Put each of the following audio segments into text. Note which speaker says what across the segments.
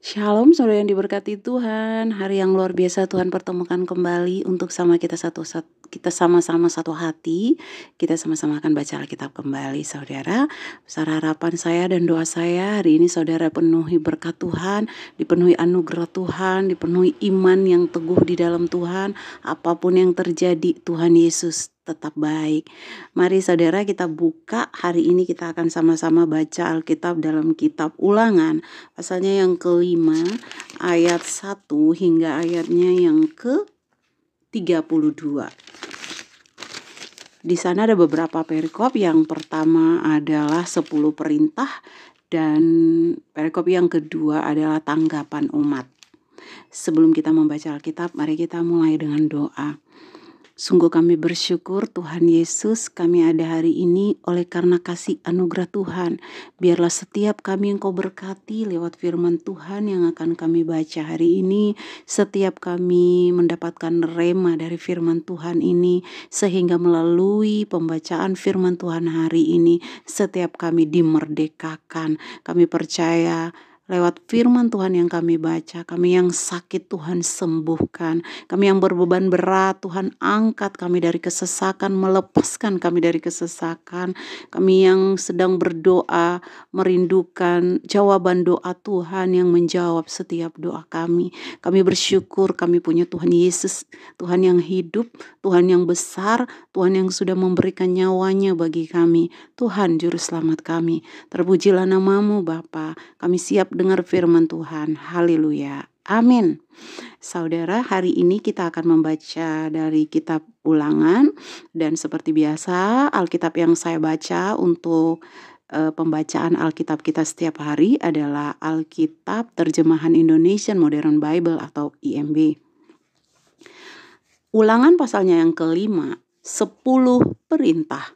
Speaker 1: Shalom saudara yang diberkati Tuhan. Hari yang luar biasa Tuhan pertemukan kembali untuk kita sama-sama satu hati. Kita sama-sama akan baca Alkitab kembali saudara. Besar harapan saya dan doa saya hari ini saudara penuhi berkat Tuhan, dipenuhi anugerah Tuhan, dipenuhi iman yang teguh di dalam Tuhan. Apapun yang terjadi, Tuhan Yesus tetap baik. Mari saudara kita buka, hari ini kita akan sama-sama baca Alkitab dalam kitab Ulangan. Pasalnya yang kelima, ayat 1 hingga ayatnya yang ke-32. Di sana ada beberapa perikop. Yang pertama adalah 10 perintah dan perikop yang kedua adalah tanggapan umat. Sebelum kita membaca Alkitab, mari kita mulai dengan doa. Sungguh kami bersyukur Tuhan Yesus, kami ada hari ini oleh karena kasih anugerah Tuhan. Biarlah setiap kami Engkau berkati lewat firman Tuhan yang akan kami baca hari ini. Setiap kami mendapatkan rema dari firman Tuhan ini, sehingga melalui pembacaan firman Tuhan hari ini, setiap kami dimerdekakan. Kami percaya lewat firman Tuhan yang kami baca, kami yang sakit Tuhan sembuhkan, kami yang berbeban berat Tuhan angkat kami dari kesesakan, melepaskan kami dari kesesakan, kami yang sedang berdoa, merindukan jawaban doa Tuhan yang menjawab setiap doa kami. Kami bersyukur kami punya Tuhan Yesus, Tuhan yang hidup, Tuhan yang besar, Tuhan yang sudah memberikan nyawanya bagi kami, Tuhan Juru Selamat kami. Terpujilah namamu Bapa, kami siap dengar firman Tuhan. Haleluya. Amin. Saudara, hari ini kita akan membaca dari kitab Ulangan. Dan seperti biasa, Alkitab yang saya baca untuk pembacaan Alkitab kita setiap hari adalah Alkitab Terjemahan Indonesian Modern Bible atau IMB. Ulangan pasalnya yang kelima, 10 perintah.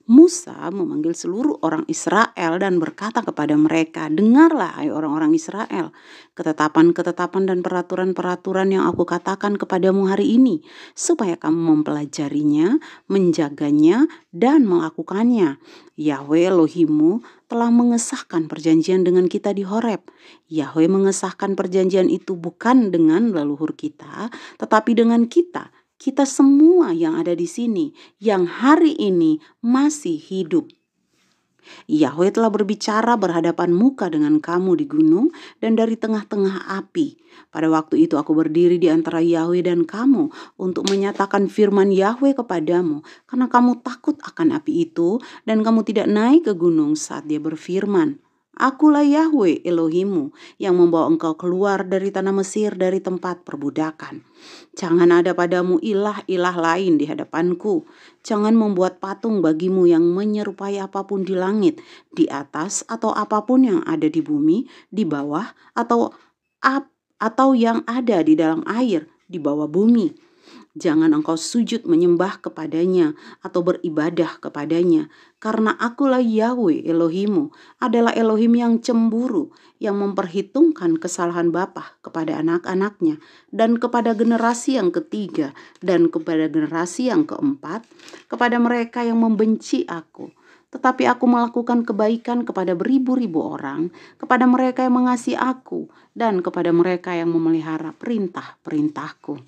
Speaker 1: Musa memanggil seluruh orang Israel dan berkata kepada mereka, "Dengarlah hai orang-orang Israel, ketetapan-ketetapan dan peraturan-peraturan yang aku katakan kepadamu hari ini, supaya kamu mempelajarinya, menjaganya, dan melakukannya. Yahweh Elohimmu telah mengesahkan perjanjian dengan kita di Horeb. Yahweh mengesahkan perjanjian itu bukan dengan leluhur kita, tetapi dengan kita semua yang ada di sini, yang hari ini masih hidup. Yahweh telah berbicara berhadapan muka dengan kamu di gunung dan dari tengah-tengah api. Pada waktu itu aku berdiri di antara Yahweh dan kamu untuk menyatakan firman Yahweh kepadamu, karena kamu takut akan api itu dan kamu tidak naik ke gunung saat dia berfirman. Akulah Yahweh Elohimmu yang membawa engkau keluar dari tanah Mesir, dari tempat perbudakan. Jangan ada padamu ilah-ilah lain di hadapanku. Jangan membuat patung bagimu yang menyerupai apapun di langit, di atas, atau apapun yang ada di bumi, di bawah, atau yang ada di dalam air, di bawah bumi. Jangan engkau sujud menyembah kepadanya atau beribadah kepadanya, karena akulah Yahweh Elohimmu, adalah Elohim yang cemburu, yang memperhitungkan kesalahan bapa kepada anak-anaknya, dan kepada generasi yang ketiga, dan kepada generasi yang keempat, kepada mereka yang membenci aku. Tetapi aku melakukan kebaikan kepada beribu-ribu orang, kepada mereka yang mengasihi aku, dan kepada mereka yang memelihara perintah-perintahku.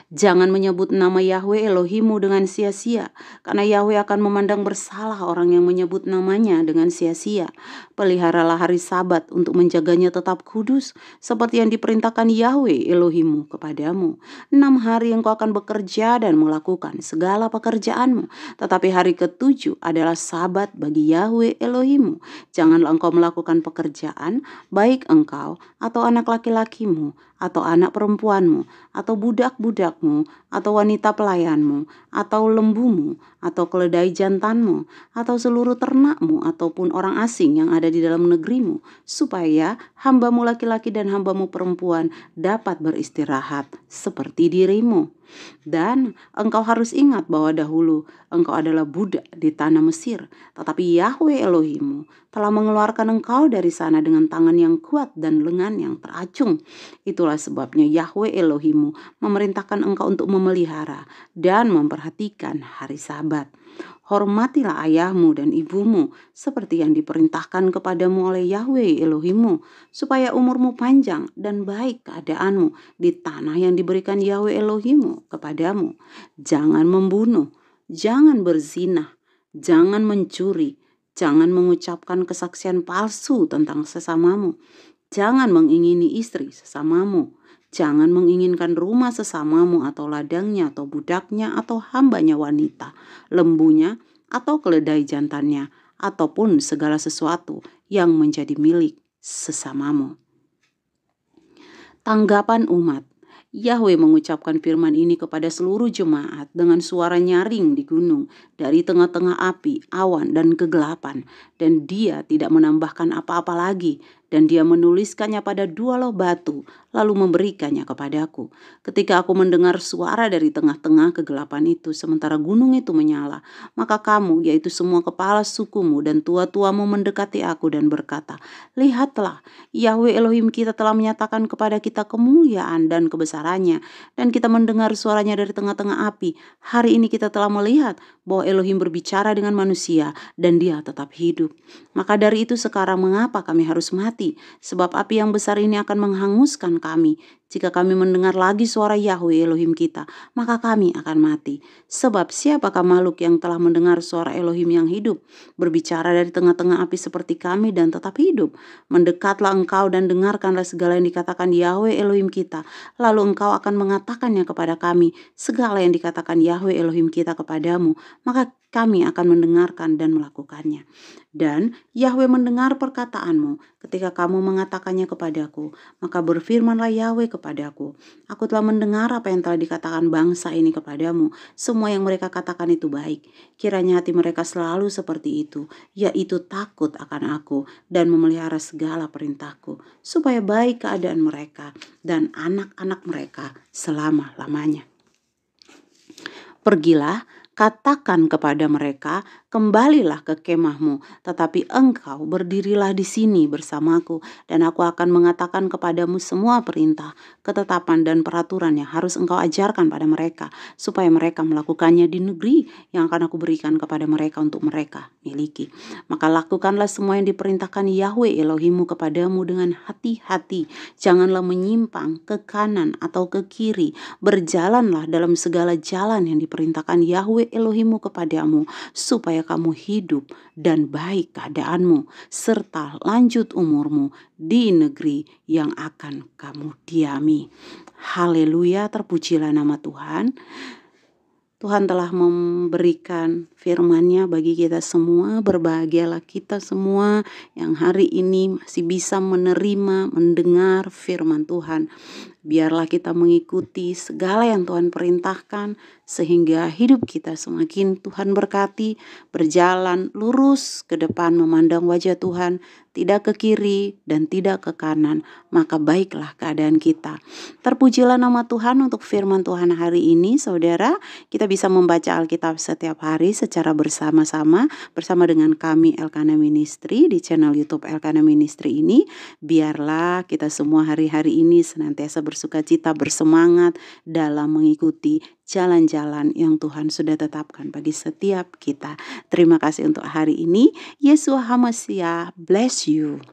Speaker 1: Jangan menyebut nama Yahweh Elohimmu dengan sia-sia, karena Yahweh akan memandang bersalah orang yang menyebut namanya dengan sia-sia. Peliharalah hari Sabat untuk menjaganya tetap kudus, seperti yang diperintahkan Yahweh Elohimmu kepadamu. 6 hari engkau akan bekerja dan melakukan segala pekerjaanmu, tetapi hari ke-7 adalah Sabat bagi Yahweh Elohimmu. Janganlah engkau melakukan pekerjaan, baik engkau atau anak laki-lakimu, atau anak perempuanmu, atau budak-budakmu, atau wanita pelayanmu, atau lembumu, atau keledai jantanmu, atau seluruh ternakmu, ataupun orang asing yang ada di dalam negerimu, supaya hambamu laki-laki dan hambamu perempuan dapat beristirahat seperti dirimu. Dan engkau harus ingat bahwa dahulu engkau adalah budak di tanah Mesir, tetapi Yahweh Elohimmu telah mengeluarkan engkau dari sana dengan tangan yang kuat dan lengan yang teracung. Itulah Itulah sebabnya Yahwe Elohimmu memerintahkan engkau untuk memelihara dan memperhatikan hari Sabat. Hormatilah ayahmu dan ibumu seperti yang diperintahkan kepadamu oleh Yahwe Elohimmu, supaya umurmu panjang dan baik keadaanmu di tanah yang diberikan Yahwe Elohimmu kepadamu. Jangan membunuh, jangan berzina, jangan mencuri, jangan mengucapkan kesaksian palsu tentang sesamamu. Jangan mengingini istri sesamamu. Jangan menginginkan rumah sesamamu atau ladangnya atau budaknya atau hambanya wanita, lembunya atau keledai jantannya, ataupun segala sesuatu yang menjadi milik sesamamu. Tanggapan umat. Yahwe mengucapkan firman ini kepada seluruh jemaat dengan suara nyaring di gunung dari tengah-tengah api, awan, dan kegelapan. Dan dia tidak menambahkan apa-apa lagi. Dan dia menuliskannya pada 2 loh batu, lalu memberikannya kepadaku. Ketika aku mendengar suara dari tengah-tengah kegelapan itu, sementara gunung itu menyala, maka kamu, yaitu semua kepala sukumu dan tua-tuamu mendekati aku dan berkata, lihatlah, Yahwe Elohim kita telah menyatakan kepada kita kemuliaan dan kebesarannya, dan kita mendengar suaranya dari tengah-tengah api. Hari ini kita telah melihat bahwa Elohim berbicara dengan manusia, dan dia tetap hidup. Maka dari itu sekarang mengapa kami harus mati? Sebab api yang besar ini akan menghanguskan kami. Jika kami mendengar lagi suara Yahwe Elohim kita, maka kami akan mati. Sebab siapakah makhluk yang telah mendengar suara Elohim yang hidup, berbicara dari tengah-tengah api seperti kami dan tetap hidup? Mendekatlah engkau dan dengarkanlah segala yang dikatakan Yahwe Elohim kita. Lalu engkau akan mengatakannya kepada kami, segala yang dikatakan Yahwe Elohim kita kepadamu, maka kami akan mendengarkan dan melakukannya. Dan Yahwe mendengar perkataanmu ketika kamu mengatakannya kepadaku. Maka berfirmanlah Yahwe kepadaku, aku telah mendengar apa yang telah dikatakan bangsa ini kepadamu. Semua yang mereka katakan itu baik. Kiranya hati mereka selalu seperti itu, yaitu takut akan aku dan memelihara segala perintahku, supaya baik keadaan mereka dan anak-anak mereka selama-lamanya. Pergilah, katakan kepada mereka, kembalilah ke kemahmu, tetapi engkau berdirilah di sini bersamaku, dan aku akan mengatakan kepadamu semua perintah, ketetapan dan peraturan yang harus engkau ajarkan pada mereka, supaya mereka melakukannya di negeri yang akan aku berikan kepada mereka untuk mereka miliki. Maka lakukanlah semua yang diperintahkan Yahwe Elohimmu kepadamu dengan hati-hati. Janganlah menyimpang ke kanan atau ke kiri. Berjalanlah dalam segala jalan yang diperintahkan Yahwe Elohimmu kepadamu, supaya kamu hidup dan baik keadaanmu, serta lanjut umurmu di negeri yang akan kamu diami. Haleluya, terpujilah nama Tuhan. Tuhan telah memberikan firman-Nya bagi kita semua. Berbahagialah kita semua yang hari ini masih bisa menerima, mendengar firman Tuhan. Biarlah kita mengikuti segala yang Tuhan perintahkan, sehingga hidup kita semakin Tuhan berkati, berjalan lurus ke depan memandang wajah Tuhan, tidak ke kiri dan tidak ke kanan, maka baiklah keadaan kita. Terpujilah nama Tuhan untuk firman Tuhan hari ini, saudara. Kita bisa membaca Alkitab setiap hari secara bersama-sama bersama dengan kami Elkana Ministry di channel YouTube Elkana Ministry ini. Biarlah kita semua hari-hari ini senantiasa bersukacita, bersemangat dalam mengikuti jalan-jalan yang Tuhan sudah tetapkan bagi setiap kita. Terima kasih untuk hari ini. Yeshua HaMashiach bless you.